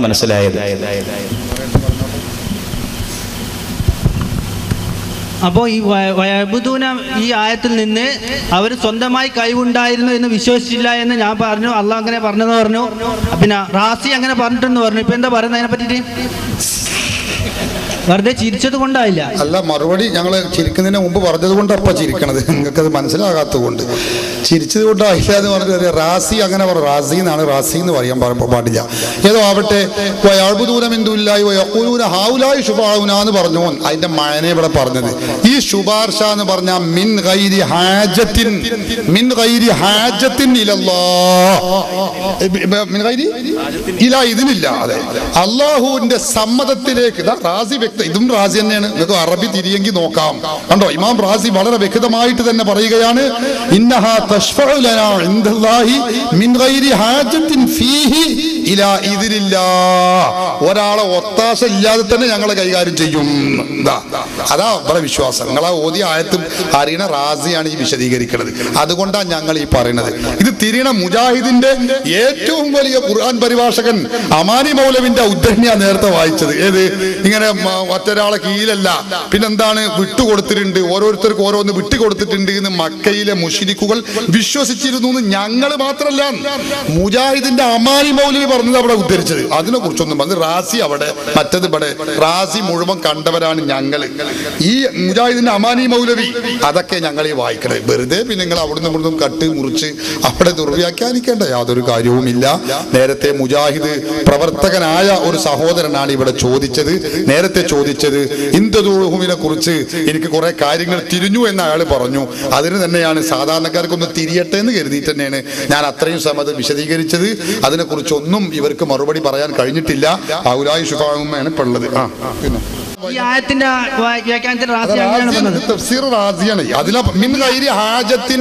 മനസ്സിലായത്. അപ്പോൾ ഈ വയബുദൂന ഈ ആയത്തിൽ നിന്ന് അവർ സ്വന്തമായി കഴിവുണ്ടായിരുന്നു എന്ന് വിശ്വസിച്ചില്ല എന്ന് ഞാൻ പറഞ്ഞു. അള്ളാഹ് അങ്ങനെ പറഞ്ഞെന്ന് പറഞ്ഞു. പിന്നെ റാസി അങ്ങനെ പറഞ്ഞിട്ടെന്ന് പറഞ്ഞു. ഇപ്പൊ എന്താ പറയുന്നത് അതിനെ പറ്റിയിട്ട്? വെറുതെ ചിരിച്ചത് കൊണ്ടായില്ല. അല്ല, മറുപടി ഞങ്ങൾ ചിരിക്കുന്നതിന് മുമ്പ് പറഞ്ഞത് കൊണ്ടാണ് അപ്പൊ ചിരിക്കണത്. നിങ്ങൾക്കത് മനസ്സിലാകാത്തത് കൊണ്ട്. ചിരിച്ചത് കൊണ്ടായില്ല എന്ന് പറഞ്ഞത് റാസി അങ്ങനെ പറഞ്ഞു. റാസി എന്നാണ്, റാസി എന്ന് പറയാൻ പാടില്ല. ഏതോ ആവട്ടെ, എന്ന് പറഞ്ഞു. അതിന്റെ മഴനെ ഇവിടെ പറഞ്ഞത് ഈ ശുപാർശ എന്ന് പറഞ്ഞ മിൻ ഗൈരി ഹാജത്തിൻ, മിൻ ഗൈരി ഹാജത്തിൻ ഇലാ ഇതിനില്ല. അതെ, അള്ളാഹുവിന്റെ സമ്മതത്തിലേക്ക്. റാസി വ്യക്തി, ഇതും റാസി തന്നെയാണ്. ഇതൊക്കെ അറബി തിരിയെങ്കിൽ നോക്കാം. കണ്ടോ, ഇമാം റാസി വളരെ വ്യക്തമായിട്ട് തന്നെ പറയുകയാണ്, ഇന്നഹാ തശ്ഫഉ ലനാ ഇൻദല്ലാഹി മിൻ ഗൈരി ഹാജത്തിൻ ഫീഹി ഇലാ ഇതിനില്ലാ. ഒരാളെ ഒത്താശ ഇല്ലാതെ തന്നെ ഞങ്ങളെ കൈകാര്യം ചെയ്യും. അതാ ഇവിടെ വിശ്വാസം. നിങ്ങളാ ഓതിയ ആയത്തും അറിയണ റാസിയാണ് ഈ വിശദീകരിക്കുന്നത്. അതുകൊണ്ടാണ് ഞങ്ങൾ ഈ പറയുന്നത്. ഇത് തിരിയണ മുജാഹിദിന്റെ ഏറ്റവും വലിയ ഖുർആൻ പരിഭാഷകൻ അമാനി മൗലവിന്റെ ഉദ്ധരണിയാണ് നേരത്തെ വായിച്ചത്. ഏത് ഇങ്ങനെ മറ്റൊരാളെ കീഴിലല്ല, പിന്നെന്താണ് വിട്ടുകൊടുത്തിട്ടുണ്ട്, ഓരോരുത്തർക്ക് ഓരോന്ന് വിട്ടുകൊടുത്തിട്ടുണ്ട് എന്ന് മക്കയിലെ മുശ്രിക്കുകൾ വിശ്വസിച്ചിരുന്നു എന്ന് ഞങ്ങൾ മാത്രമല്ല, മുജാഹിദിന്റെ അമാനി മൗലവി പറഞ്ഞത് അവിടെ ഉദ്ധരിച്ചത്. അതിനെ കുറിച്ചൊന്നും പറഞ്ഞത് റാസി അവിടെ, മറ്റത് ഇവിടെ. റാസി മുഴുവൻ കണ്ടവരാണ് ഞങ്ങൾ. ഈ മുജാഹിദിന്റെ അമാനി മൗലവി അതൊക്കെ ഞങ്ങൾ ഈ വായിക്കണേ. വെറുതെ പിന്നെ നിങ്ങൾ അവിടുന്ന് ഇവിടുന്ന് കട്ട് മുറിച്ച് അവിടെ ദുർവ്യാഖ്യാനിക്കേണ്ട യാതൊരു കാര്യവുമില്ല. നേരത്തെ മുജാഹിദ് പ്രവർത്തകനായ ഒരു സഹോദരനാണ് ഇവിടെ ചോദിച്ചത്. നേരത്തെ ചോദിച്ചത് ഇന്ദുഹുവിനെ കുറിച്ച് എനിക്ക് കുറെ കാര്യങ്ങൾ തിരിഞ്ഞു എന്ന് അയാൾ പറഞ്ഞു. അതിന് തന്നെയാണ് സാധാരണക്കാർക്കൊന്ന് തിരിയട്ടെ എന്ന് കരുതിയിട്ട് തന്നെയാണ് ഞാൻ അത്രയും സമയം വിശദീകരിച്ചത്. അതിനെക്കുറിച്ചൊന്നും ഇവർക്ക് മറുപടി പറയാൻ കഴിഞ്ഞിട്ടില്ല. ഔലായി ശുഭാവുമാണ് ഇപ്പൊ ഉള്ളത്. ഈ ആയത്തിന്റെ വ്യാഖ്യാനത്തിൽ റാസി അങ്ങനെയാണ് പറഞ്ഞത്. തഫ്സീർ റാസിയാണ്. അതില മിൻ ഗൈരി ഹാജത്തിൻ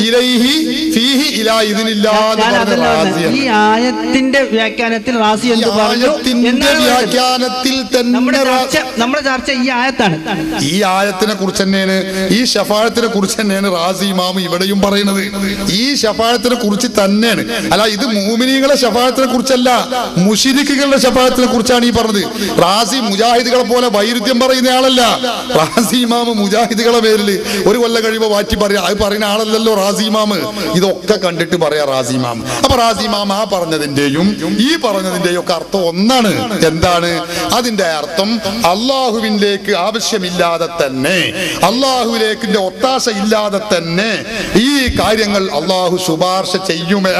ഇലൈഹി ഫീഹി ഇലാ ഇതിനില്ലാ എന്ന് പറഞ്ഞ റാസിയാണ്. ഈ ആയത്തിന്റെ വ്യാഖ്യാനത്തിൽ റാസി എന്ത് പറഞ്ഞു? വ്യാഖ്യാനത്തിൽ തന്നെ നമ്മുടെ ചർച്ച ഈ ആയത്താണ്. ഈ ആയത്തിനെ കുറിച്ച് തന്നെയാണ്, ഈ ശഫാഅത്തിനെ കുറിച്ച് തന്നെയാണ് റാസി ഇമാം ഇവിടെയും പറയുന്നത്. ഈ ശഫാഅത്തിനെ കുറിച്ച് തന്നെയാണ്. അല്ല, ഇത് മുഅ്മിനീങ്ങളുടെ ശഫാഅത്തിനെ കുറിച്ചല്ല, മുശ്രിക്കുകളുടെ ശഫാഅത്തിനെ കുറിച്ചാണ് ഈ പറഞ്ഞത്. റാസി മുജാഹിദുകളെ പോലെ വൈരുദ്ധ്യം പറയുന്ന ആളല്ല. റാസി ഇമാമ് മുജാഹിദുകളെ പേരിൽ ഒരു കൊല്ലം കഴിയുമ്പോൾ മാറ്റി പറയാ, അത് പറയുന്ന ആളല്ലല്ലോ റാസി ഇമാമ്. ഇതൊക്കെ കണ്ടിട്ട് പറയാ റാസി ഇമാം. അപ്പൊ റാസി ഇമാം ആ പറഞ്ഞതിന്റെയും ഈ പറഞ്ഞതിന്റെയും ഒക്കെ അർത്ഥം ഒന്നാണ്. എന്താണ് അതിന്റെ അർത്ഥം? അള്ളാഹുവിലേക്ക് ആവശ്യമില്ലാതെ തന്നെ, അള്ളാഹുവിലേക്ക് ഒത്താശ ഇല്ലാതെ തന്നെ ഈ കാര്യങ്ങൾ അള്ളാഹു ശുപാർശ ചെയ്യുമേ,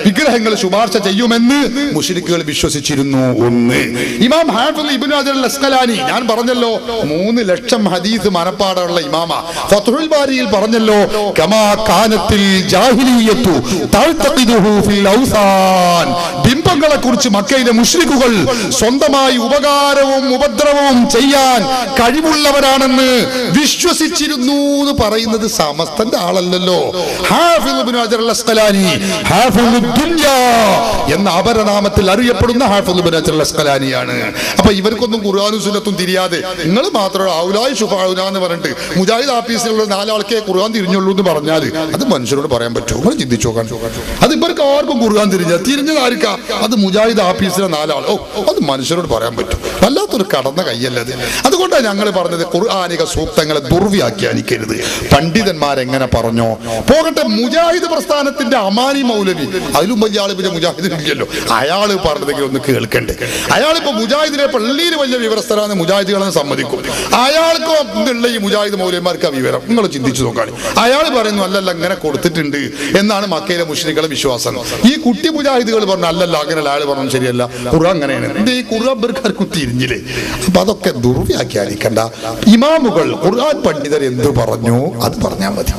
വിഗ്രഹങ്ങൾ ശുപാർശ ചെയ്യുമെന്ന് മുശ്രിക്കുകൾ വിശ്വസിച്ചിരുന്നു. ഒന്ന്. ഇമാം ഹാഫിദ് ഇബ്നു ഹജർ അൽ അസ്ഖലാനി, ഞാൻ പറഞ്ഞല്ലോ 3 ലക്ഷം ഹദീസ് മനപ്പാടമുള്ള ഇമാമ, ഫത്ഹുൽ ബാരിയിൽ പറഞ്ഞല്ലോ കമാ കാനത്തിൽ ജാഹിലിയ്യത്തു തഅതഖിദുഹു ഫിൽ ഔസാൻ. ബിംബങ്ങളെ കുറിച്ച് മക്കയിലെ മുശ്രിക്കുകൾ സ്വന്തമായി ഉപകാരവും ഉപദ്രവവും ചെയ്യാൻ കഴിവുള്ളവരാണെന്ന് വിശ്വസിച്ചിരുന്നു എന്ന് പറയുന്നത് സമസ്തന്റെ ആളല്ലല്ലോ. ഹാഫിദ് ഇബ്നു ഹജർ അൽ അസ്ഖലാനി ഹാഫിദുദ് ദുനിയ എന്ന അപരനാമത്തിൽ അറിയപ്പെടുന്ന ഹാഫിദ് ഇബ്നു ഹജർ അൽ അസ്ഖലാനിയാണ്. അപ്പൊ ഇവർക്കൊന്നും ഖുർആനും സുന്നത്തും തിരിയാതെ നിങ്ങൾ മാത്രം ഔലായി ശുഫാഉന എന്ന് പറഞ്ഞിട്ട് മുജാഹിദ് ആഫീസിലുള്ള 4 ആൾക്കേ ഖുർആൻ തിരിഞ്ഞുള്ളൂ എന്ന് പറഞ്ഞാൽ അത് മനുഷ്യരോട് പറയാൻ പറ്റുമോ? നിങ്ങൾ ചിന്തിച്ചു നോക്കാൻ. അത് ഇവർക്ക് ആർക്കും ഖുർആൻ തിരിഞ്ഞതായിരിക്കാ, അത് മുജാഹിദ് ആഫീസിലെ 4 ആൾ. അത് മനുഷ്യരോട് പറയാൻ പറ്റും? വല്ലാത്തൊരു കടന്ന കയ്യല്ലത്. അതുകൊണ്ടാണ് ഞങ്ങൾ പറഞ്ഞത് ഖുർആനിക സൂക്തങ്ങളെ ദുർവ്യാഖ്യാനിക്കരുത്. പണ്ഡിതന്മാരെങ്ങനെ പറഞ്ഞോ പോകട്ടെ. മുജാഹിദ് പ്രസ്ഥാനത്തിന്റെ അമാനി മൗലവി, അതിലും വലിയ ആള് പിന്നെ മുജാഹിദിനില്ലല്ലോ, അയാള് പറഞ്ഞതെങ്കിലും ഒന്ന് കേൾക്കണ്ടേ. അയാളിപ്പോ മുജാഹിദിനെ പള്ളിയിൽ വലിയ വിവരസ്ഥരാന്ന് മുജാഹിദുകളെന്ന് സമ്മതിക്കും. അയാൾക്ക് ഉള്ള ഈ മുജാഹിദ് മൗലവിമാർക്ക് ആ വിവരം നിങ്ങൾ ചിന്തിച്ചു നോക്കാൻ. അയാൾ പറയുന്നു അല്ലല്ല ഇങ്ങനെ കൊടുത്തിട്ടുണ്ട് എന്നാണ് മക്കയിലെ മുശ്രിക്കുകളുടെ വിശ്വാസം. ഈ കുട്ടി മുജാഹിദുകൾ പറഞ്ഞു അല്ലല്ല അങ്ങനെയല്ല, അയാൾ പറഞ്ഞു ശരിയല്ല, ഖുർആൻ അങ്ങനെയാണ്. ഈ ഖുർആൻ ബർക്കാർക്ക് തിരിഞ്ഞില്ലേ? അപ്പൊ അതൊക്കെ ദുർവ്യാഖ്യാനിക്കണ്ട. ഇമാമുകൾ ഖുർആൻ പണ്ഡിതർ എന്ത് പറഞ്ഞു അത് പറഞ്ഞാൽ മതി.